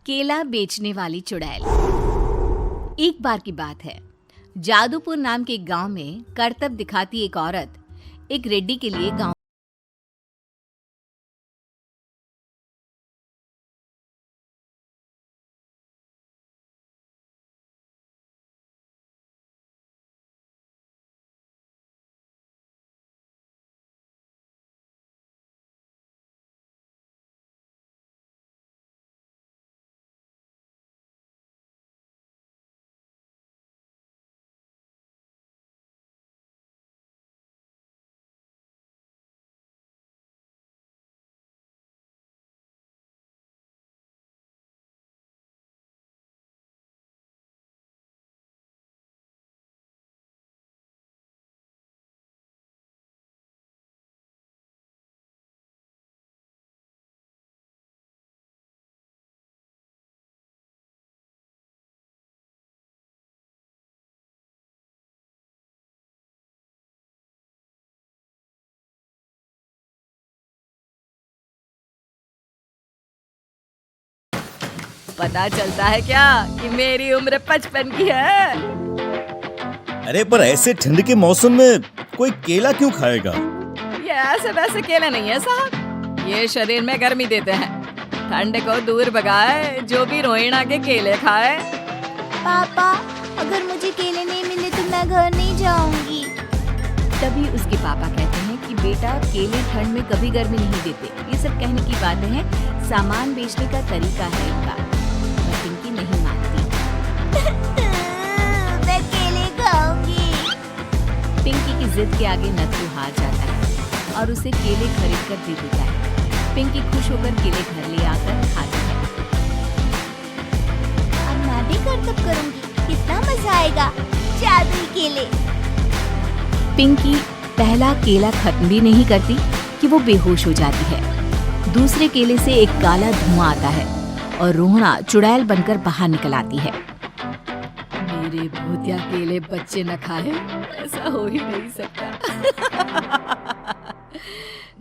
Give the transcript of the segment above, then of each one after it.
केला बेचने वाली चुड़ैल। एक बार की बात है, जादूपुर नाम के एक गांव में करतब दिखाती एक औरत एक रेड्डी के लिए गांव पता चलता है क्या कि मेरी उम्र 55 की है। अरे पर ऐसे ठंड के मौसम में कोई केला क्यों खाएगा? ये ऐसे वैसे केले नहीं है साहब, ये शरीर में गर्मी देते हैं, ठंड को दूर भगाए, जो भी रोहिणा के केले खाए। पापा, अगर मुझे केले नहीं मिले तो मैं घर नहीं जाऊंगी। तभी उसके पापा कहते हैं कि बेटा, केले ठंड में कभी गर्मी नहीं देते। ये सब कहने की बातें हैं, सामान बेचने का तरीका है इनका। पर पिंकी नहीं मानती। मैं केले खाऊंगी। पिंकी की जिद के आगे नथु हार जाता है और उसे केले खरीद कर दे देता है। पिंकी खुश होकर केले घर ले आकर खाती है। अब मैं भी करतब करूंगी, कितना मजा आएगा। जादुई केले। पिंकी पहला केला खत्म भी नहीं करती कि वो बेहोश हो जाती है। दूसरे केले से एक काला धुआं आता है और रोहना चुड़ैल बनकर बाहर निकल आती है। मेरे भूतिया केले बच्चे न खाए, ऐसा हो ही नहीं सकता।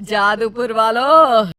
जादूपुर वालों,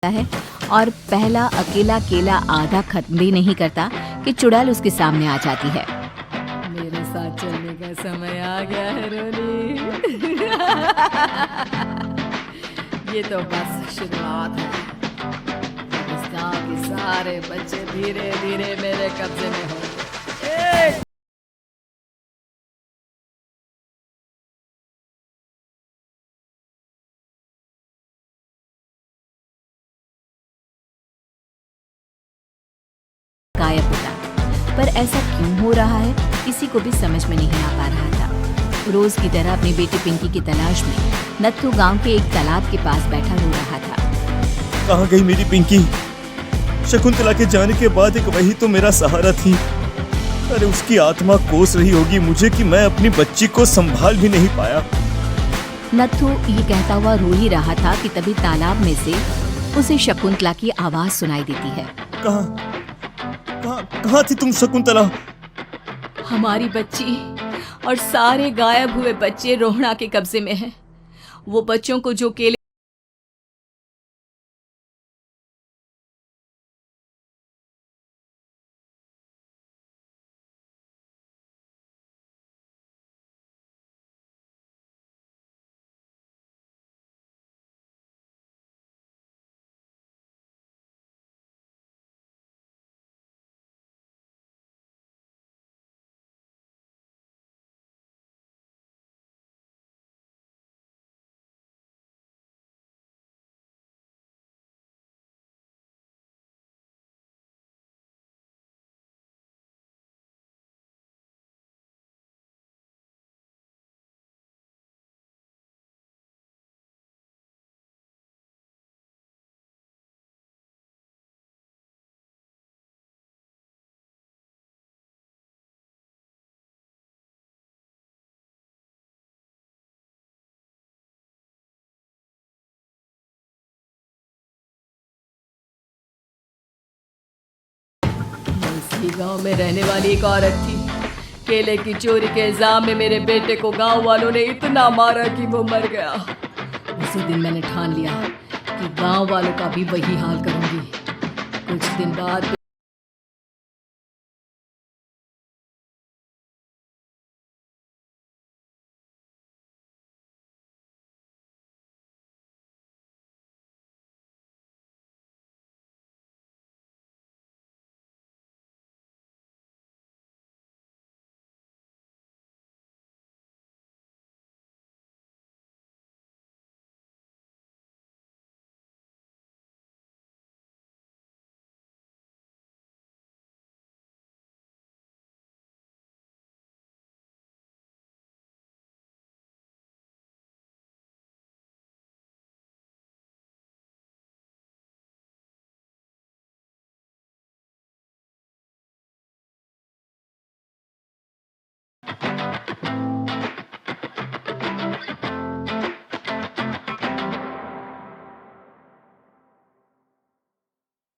है और पहला अकेला केला आधा खत्म भी नहीं करता कि चुड़ैल उसके सामने आ जाती है। मेरे साथ चलने का समय आ गया है रोली। ये तो बस शुरुआत है। इस गांव के सारे बच्चे धीरे धीरे मेरे कब्जे में होंगे। गायब होता, पर ऐसा क्यों हो रहा है किसी को भी समझ में नहीं आ पा रहा था। रोज की तरह अपनी बेटी पिंकी की तलाश में नत्थू गांव के एक तालाब के पास बैठा रो रहा था। कहाँ गई मेरी पिंकी? शकुंतला के जाने के बाद एक वही तो मेरा सहारा थी। अरे उसकी आत्मा कोस रही होगी मुझे कि मैं अपनी बच्ची को संभाल भी नहीं पाया। नत्थू ये कहता हुआ रो ही रहा था कि तभी तालाब में से उसे शकुंतला की आवाज सुनाई देती है। कहाँ थी तुम शकुंतला? हमारी बच्ची और सारे गायब हुए बच्चे रोहना के कब्जे में हैं। वो बच्चों को जो केले यही गांव में रहने वाली एक औरत थी। केले की चोरी के इल्जाम में मेरे बेटे को गांव वालों ने इतना मारा कि वो मर गया। उसी दिन मैंने ठान लिया कि गांव वालों का भी वही हाल करूंगी। कुछ दिन बाद